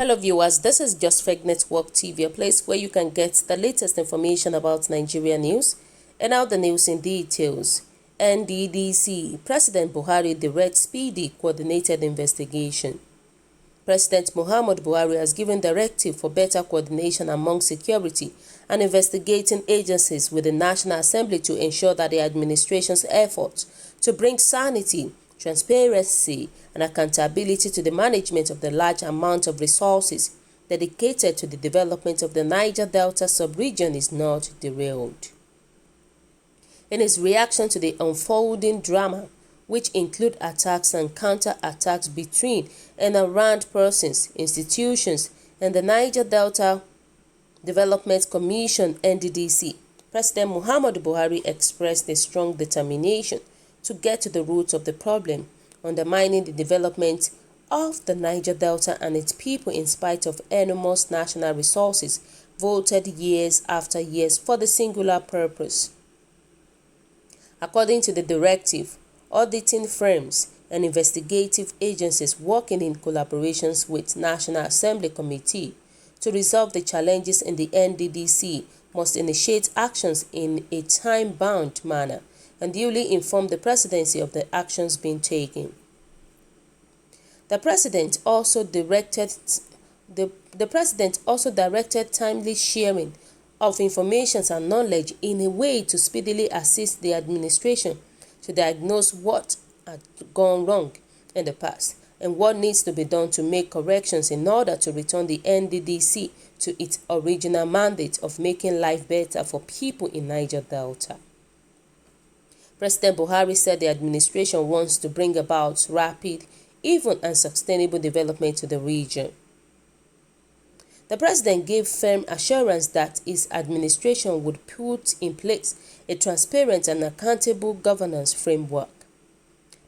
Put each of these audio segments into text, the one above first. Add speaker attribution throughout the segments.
Speaker 1: Hello viewers, this is Just Fake Network TV, a place where you can get the latest information about Nigeria news and now the news in details. Nddc, President Buhari directs speedy coordinated investigation. President Muhammad Buhari has given directive for better coordination among security and investigating agencies with the National Assembly to ensure that the administration's efforts to bring sanity, transparency, and accountability to the management of the large amount of resources dedicated to the development of the Niger Delta sub-region is not derailed. In his reaction to the unfolding drama, which include attacks and counter-attacks between and around persons, institutions, and the Niger Delta Development Commission (Nddc), President Muhammad Buhari expressed a strong determination to get to the roots of the problem, undermining the development of the Niger Delta and its people in spite of enormous national resources voted years after years for the singular purpose. According to the directive, auditing firms and investigative agencies working in collaborations with National Assembly Committee to resolve the challenges in the Nddc must initiate actions in a time-bound manner and duly inform the presidency of the actions being taken. The president also directed timely sharing of information and knowledge in a way to speedily assist the administration to diagnose what had gone wrong in the past and what needs to be done to make corrections in order to return the Nddc to its original mandate of making life better for people in Niger Delta. President Buhari said the administration wants to bring about rapid, even and sustainable development to the region. The president gave firm assurance that his administration would put in place a transparent and accountable governance framework,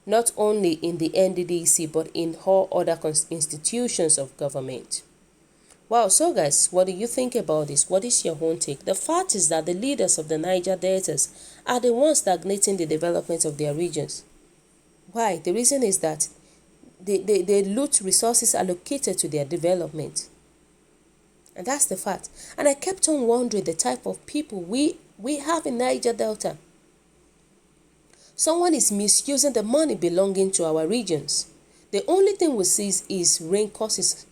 Speaker 1: not only in the Nddc but in all other institutions of government. Wow, so guys, what do you think about this? What is your own take? The fact is that the leaders of the Niger Deltas are the ones stagnating the development of their regions. Why? The reason is that they loot resources allocated to their development. And that's the fact. And I kept on wondering the type of people we have in Niger Delta. Someone is misusing the money belonging to our regions. The only thing we see is rain causes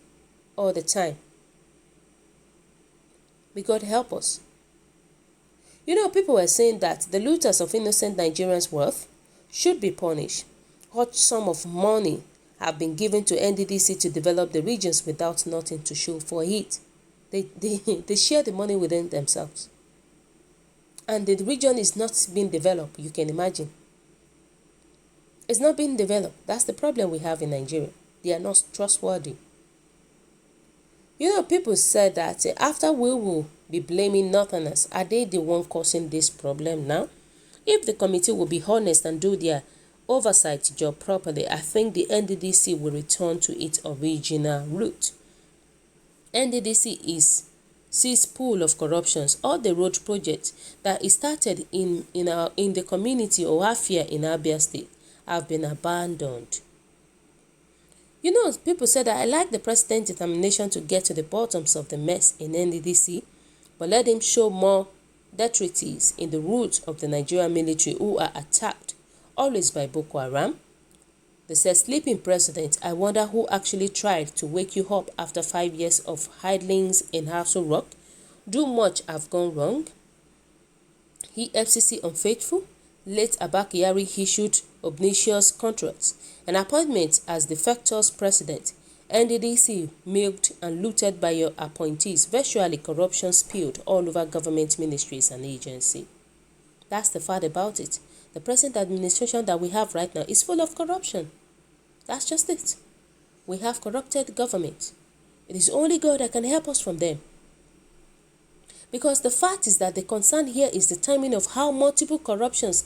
Speaker 1: all the time. May God help us. You know, people were saying that the looters of innocent Nigerians' wealth should be punished. What sum of money have been given to Nddc to develop the regions without nothing to show for it? They share the money within themselves. And the region is not being developed, you can imagine. It's not being developed. That's the problem we have in Nigeria. They are not trustworthy. You know, people said that after we will be blaming Northerners, are they the one causing this problem now? If the committee will be honest and do their oversight job properly, I think the Nddc will return to its original route. Nddc sees pool of corruptions. All the road projects that is started in the community or Afia in Abia State have been abandoned. You know, people said that I like the president's determination to get to the bottoms of the mess in Nddc, but let him show more detritus in the roots of the Nigerian military who are attacked always by Boko Haram. They said, sleeping president, I wonder who actually tried to wake you up after 5 years of hidings in Aso Rock. Do much have gone wrong? He FCC unfaithful? Late Abba Kyari issued obnoxious contracts. An appointment as de facto president. Nddc milked and looted by your appointees. Virtually corruption spilled all over government ministries and agencies. That's the fact about it. The present administration that we have right now is full of corruption. That's just it. We have corrupted government. It is only God that can help us from them. Because the fact is that the concern here is the timing of how multiple corruptions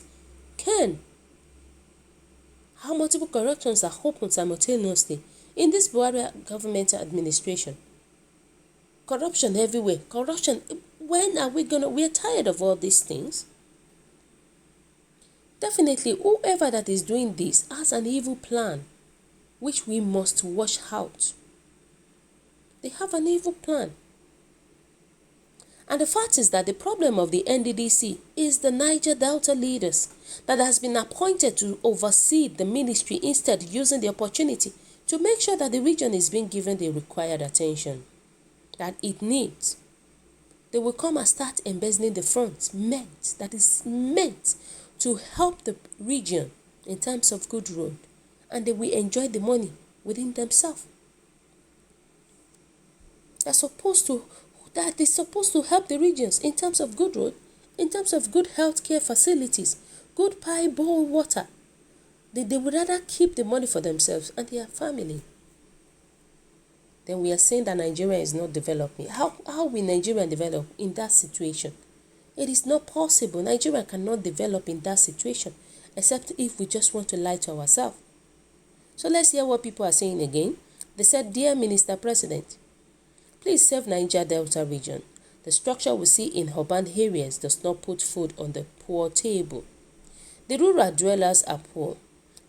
Speaker 1: are open simultaneously in this Buhari government administration. Corruption everywhere. Corruption. When are we we're tired of all these things. Definitely, whoever that is doing this has an evil plan, which we must watch out. They have an evil plan. And the fact is that the problem of the Nddc is the Niger Delta leaders that has been appointed to oversee the ministry, instead using the opportunity to make sure that the region is being given the required attention that it needs. They will come and start embezzling the funds that is meant to help the region in terms of good road, and they will enjoy the money within themselves. That is supposed to help the regions in terms of good road, in terms of good healthcare facilities, good pipe bowl water. They would rather keep the money for themselves and their family. Then we are saying that Nigeria is not developing. How will Nigeria develop in that situation? It is not possible. Nigeria cannot develop in that situation, except if we just want to lie to ourselves. So let's hear what people are saying again. They said, "Dear Minister President, please save Niger Delta region. The structure we see in urban areas does not put food on the poor table. The rural dwellers are poor.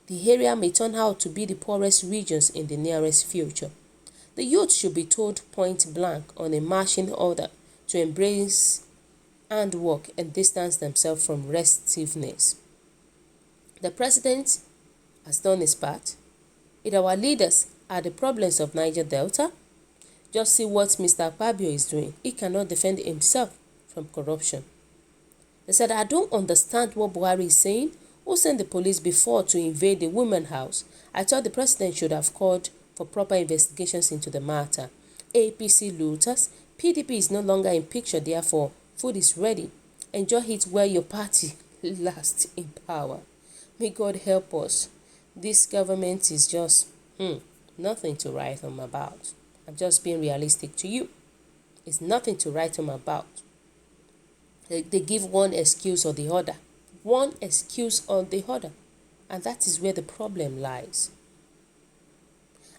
Speaker 1: The area may turn out to be the poorest regions in the nearest future. The youth should be told point blank on a marching order to embrace handwork and distance themselves from restiveness. The president has done his part. If our leaders are the problems of Niger Delta, just see what Mr. Akpabio is doing. He cannot defend himself from corruption." They said, "I don't understand what Buhari is saying. Who sent the police before to invade the women's house? I thought the president should have called for proper investigations into the matter. APC looters, PDP is no longer in picture, therefore food is ready. Enjoy it while your party lasts in power. May God help us. This government is just nothing to write home about. I'm just being realistic to you. It's nothing to write home about. They give one excuse or the other. One excuse or the other. And that is where the problem lies.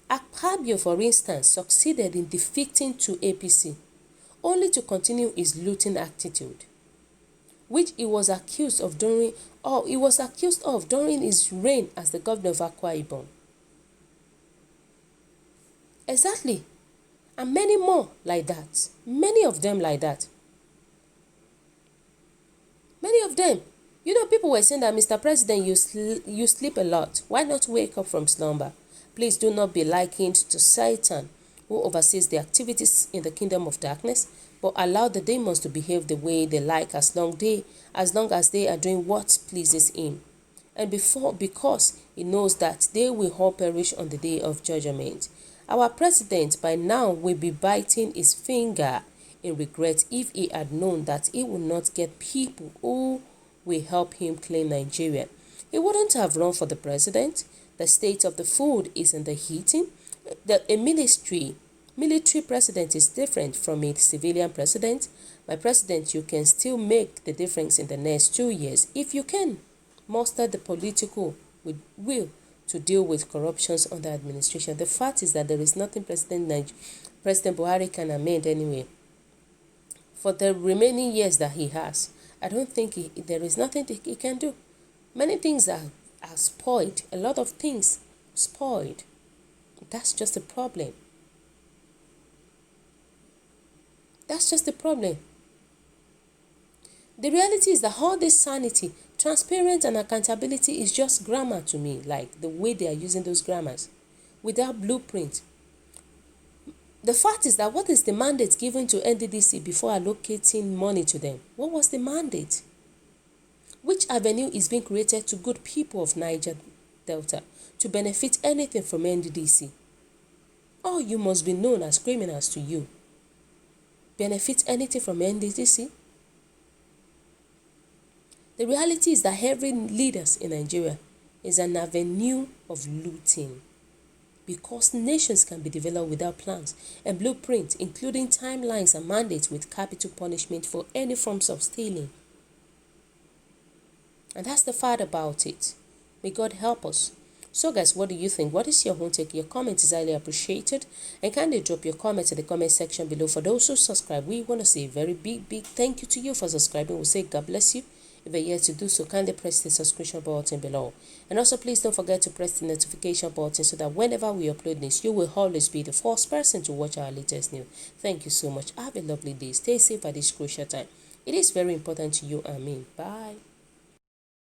Speaker 1: Akpabio, for instance, succeeded in defeating two APC, only to continue his looting attitude, which he was accused of during his reign as the governor of Akwa Ibom. Exactly. And many more like that. Many of them like that. Many of them. You know, people were saying that, "Mr. President, you sleep a lot. Why not wake up from slumber? Please do not be likened to Satan, who oversees the activities in the kingdom of darkness, but allow the demons to behave the way they like as long as they are doing what pleases him. And because he knows that they will all perish on the day of judgment. Our president by now will be biting his finger in regret if he had known that he would not get people who will help him clean Nigeria. He wouldn't have run for the president. The state of the food is in the heating. A military president is different from a civilian president. My president, you can still make the difference in the next 2 years if you can muster the political will to deal with corruptions under administration. The fact is that there is nothing President Buhari can amend anyway. For the remaining years that he has, I don't think there is nothing he can do. Many things are spoiled. A lot of things spoiled. That's just a problem. That's just the problem. The reality is that all this sanity, transparency and accountability is just grammar to me, like the way they are using those grammars without blueprint. The fact is that what is the mandate given to Nddc before allocating money to them? What was the mandate? Which avenue is being created to good people of Niger Delta to benefit anything from Nddc? Or you must be known as criminals to you. Benefit anything from Nddc? The reality is that every leader in Nigeria is an avenue of looting, because nations can be developed without plans and blueprints, including timelines and mandates with capital punishment for any forms of stealing. And that's the fact about it. May God help us. So guys, what do you think? What is your own take? Your comment is highly appreciated. And kindly drop your comments in the comment section below. For those who subscribe, we want to say a very big thank you to you for subscribing. We'll say God bless you. If you're yet to do so, kindly press the subscription button below. And also please don't forget to press the notification button so that whenever we upload this, you will always be the first person to watch our latest news. Thank you so much. Have a lovely day. Stay safe at this crucial time. It is very important to you and me. Bye.